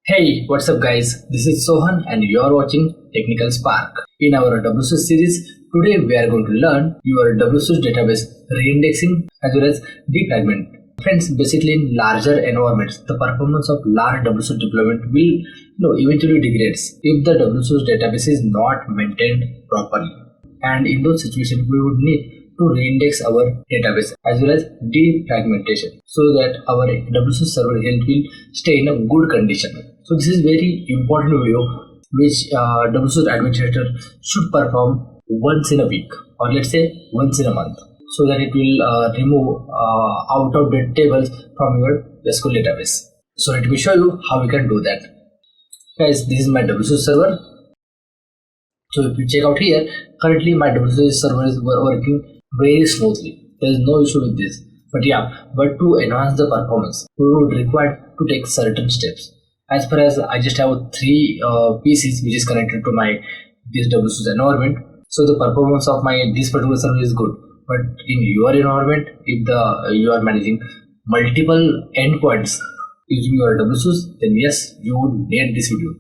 Hey, what's up guys? This is Sohan and you are watching Technical Spark. In our WSUS series, today we are going to learn your WSUS database reindexing as well as defragment. Friends, basically in larger environments, the performance of large WSUS deployment will eventually degrades if the WSUS database is not maintained properly. And in those situations, we would need to reindex our database as well as defragmentation so that our WSUS server health will stay in a good condition. So this is very important video which WSUS administrator should perform once in a week or let's say once in a month so that it will remove out of date tables from your SQL database. So let me show you how we can do that. Guys, this is my WSUS server. So if you check out here, currently my WSUS server is working very smoothly. There is no issue with this. But to enhance the performance, we would require to take certain steps. As far as I just have three PCs which is connected to my this WSUS environment, so the performance of this particular server is good. But in your environment, if you are managing multiple endpoints using your WSUS, then yes, you would need this video.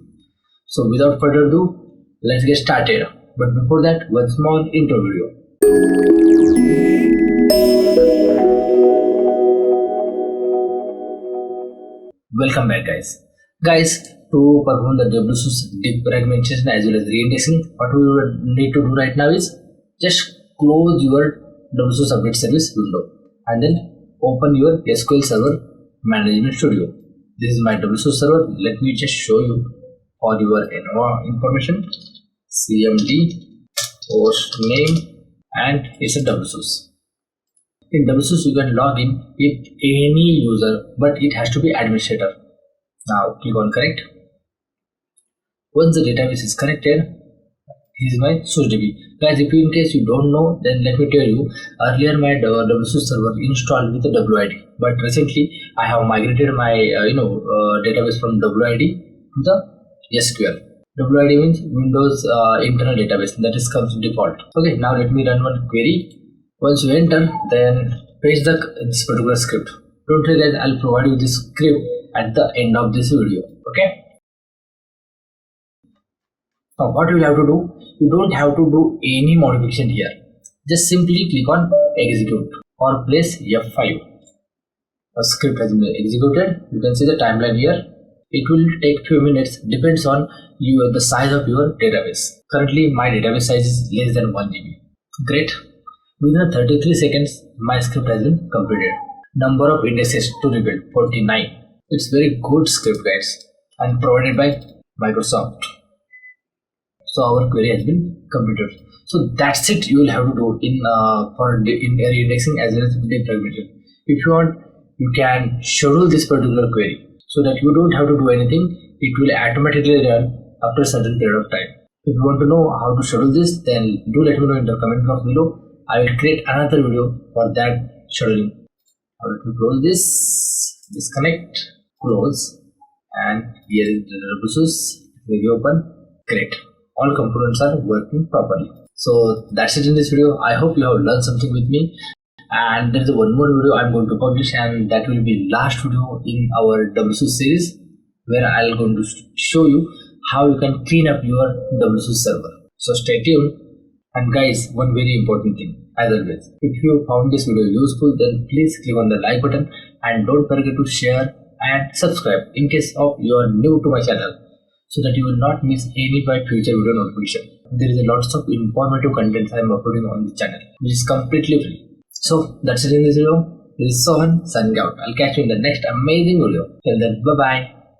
So without further ado, let's get started. But before that, one small intro video. Welcome back guys. To perform the WSUS defragmentation as well as reindexing, what we would need to do right now is just close your WSUS update service window and then open your SQL Server Management Studio. This is my WSUS server. Let me just show you for your information. CMD host name and it's a WSUS. In WSUS you can log in with any user, but it has to be administrator. Now click on connect. Once the database is connected, this is my SUSDB. Guys, if in case you don't know, then let me tell you, earlier my WSUS server installed with the WID, but recently I have migrated my database from WID to the SQL. WID means Windows internal database, that is comes default. Okay, now let me run one query. Once you enter, then paste this particular script. Don't worry guys, I'll provide you this script at the end of this video. Okay. Now what you will have to do, you don't have to do any modification here. Just simply click on execute or press F5. A script has been executed. You can see the timeline here. It will take few minutes, depends on the size of your database. Currently my database size is less than 1 GB. Great. Within 33 seconds my script has been completed. Number of indexes to rebuild 49. It's very good script guys and provided by Microsoft. So our query has been completed. So that's it you will have to do in reindexing as well as defragmentation. If you want, you can schedule this particular query so that you don't have to do anything. It will automatically run after a certain period of time. If you want to know how to schedule this, then do let me know in the comment box below. I will create another video for that scheduling. Now let me close this, disconnect, close, and here is the WSUS. Maybe open. Great. All components are working properly. So that's it in this video. I hope you have learned something with me. And there is one more video I'm going to publish, and that will be last video in our WSUS series, where I'll going to show you how you can clean up your WSUS server. So stay tuned. And guys, one very important thing, as always, if you found this video useful, then please click on the like button and don't forget to share and subscribe in case of you are new to my channel, so that you will not miss any of my future video notification. There is a lots of informative content I am uploading on the channel, which is completely free. So that's it in this video. This is Sohan signing out. I'll catch you in the next amazing video. Till then, bye bye.